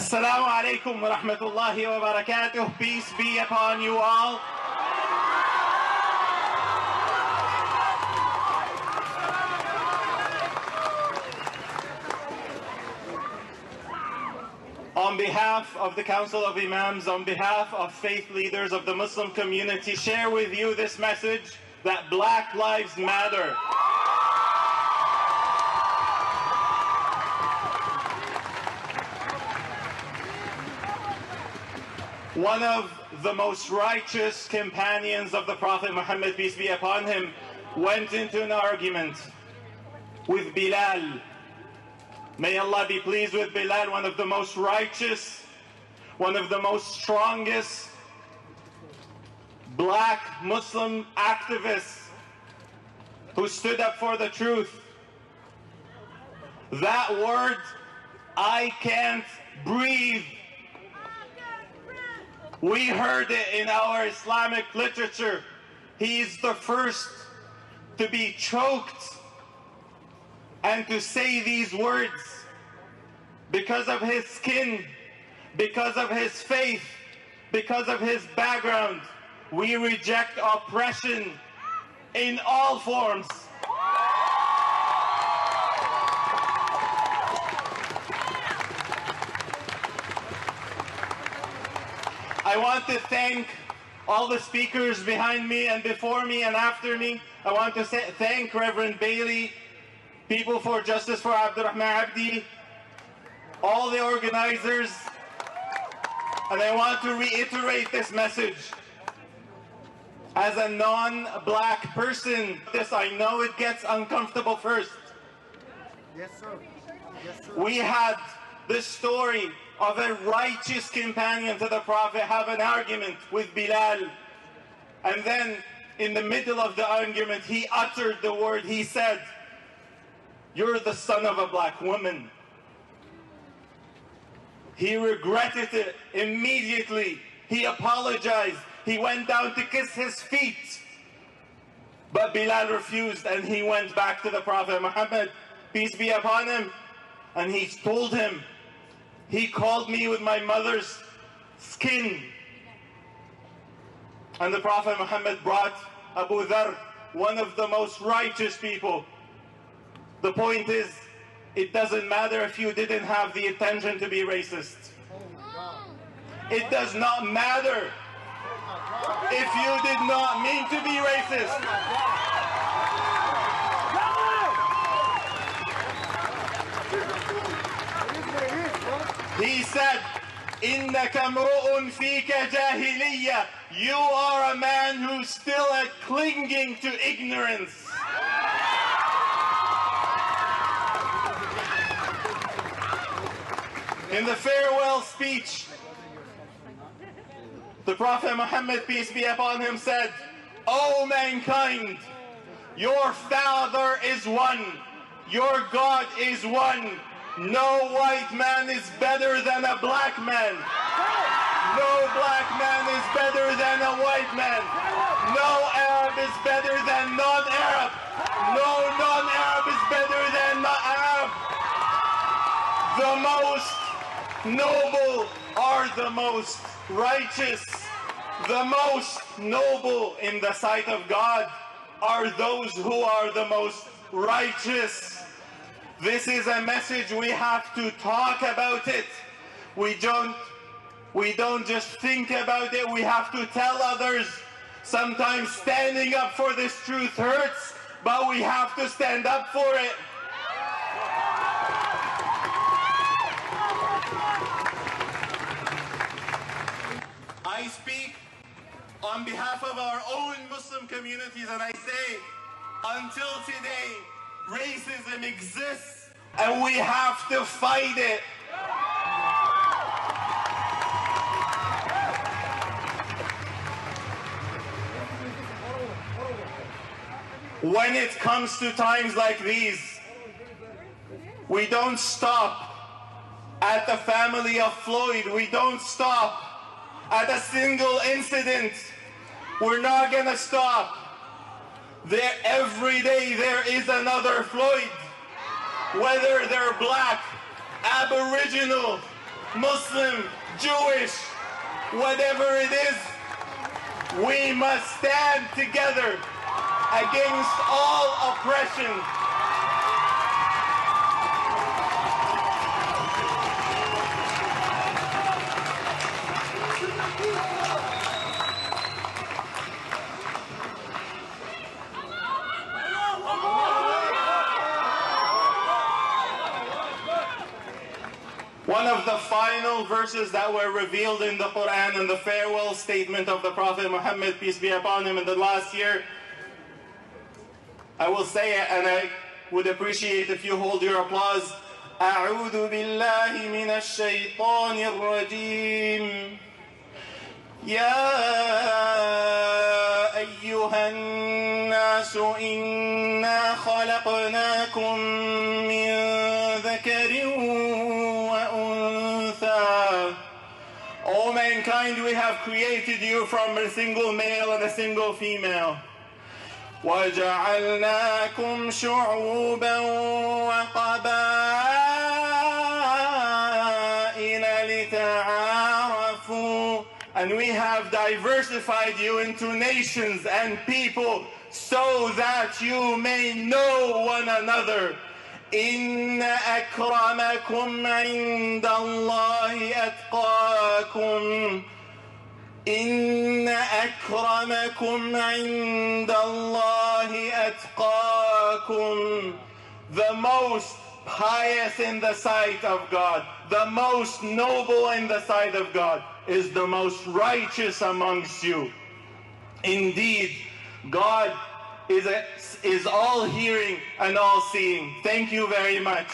Assalamu alaikum wa rahmatullahi wa barakatuh. Peace be upon you all. On behalf of the Council of Imams, on behalf of faith leaders of the Muslim community, share with you this message that Black Lives Matter. One of the most righteous companions of the Prophet Muhammad, peace be upon him, went into an argument with Bilal. May Allah be pleased with Bilal, one of the most righteous, one of the most strongest black Muslim activists who stood up for the truth. That word, I can't breathe. We heard it in our Islamic literature. He's the first to be choked and to say these words because of his skin, because of his faith, because of his background. We reject oppression in all forms. I want to thank all the speakers behind me and before me and after me. I want to thank Reverend Bailey, People for Justice for Abdurrahman Abdi, all the organizers, and I want to reiterate this message. As a non-black person, I know it gets uncomfortable first. Yes, sir. Yes, sir. We had this story of a righteous companion to the Prophet have an argument with Bilal. And then in the middle of the argument, he uttered the word, he said, "You're the son of a black woman." He regretted it immediately. He apologized. He went down to kiss his feet. But Bilal refused and he went back to the Prophet Muhammad, peace be upon him, and he told him, "He called me with my mother's skin." And the Prophet Muhammad brought Abu Dhar, one of the most righteous people. The point is, it doesn't matter if you didn't have the intention to be racist. It does not matter if you did not mean to be racist. He said, "Innaka mru'un fika jahiliya." You are a man who's still clinging to ignorance. In the farewell speech, the Prophet Muhammad, peace be upon him, said, "O mankind, your Father is one, your God is one. No white man is better than a black man. No black man is better than a white man. No Arab is better than non-Arab. No non-Arab is better than Arab. The most noble are the most righteous. The most noble in the sight of God are those who are the most righteous." This is a message we have to talk about it. We don't just think about it, we have to tell others. Sometimes standing up for this truth hurts, but we have to stand up for it. I speak on behalf of our own Muslim communities and I say, until today, racism exists and we have to fight it. When it comes to times like these, we don't stop at the family of Floyd. We don't stop at a single incident. We're not gonna stop. Every day there is another Floyd, whether they're black, Aboriginal, Muslim, Jewish, whatever it is, we must stand together against all oppression. One of the final verses that were revealed in the Quran and the farewell statement of the Prophet Muhammad, peace be upon him, in the last year, I will say it and I would appreciate if you hold your applause. أعوذ بالله من الشيطان الرجيم يا أيها الناس إنا خلقناكم من ذكر وأنثى. O mankind, we have created you from a single male and a single female. وَجَعَلْنَاكُمْ شُعُوبًا وَقَبَائِلَ لِتَعَارَفُوا. And we have diversified you into nations and people so that you may know one another. إِنَّ أَكْرَمَكُمْ عِنْدَ اللَّهِ أَتْقَاكُمْ إِنَّ أَكْرَمَكُمْ عِنْدَ اللَّهِ أَتْقَاكُمْ. The most pious in the sight of God, the most noble in the sight of God, is the most righteous amongst you. Indeed, God is all hearing and all seeing. Thank you very much.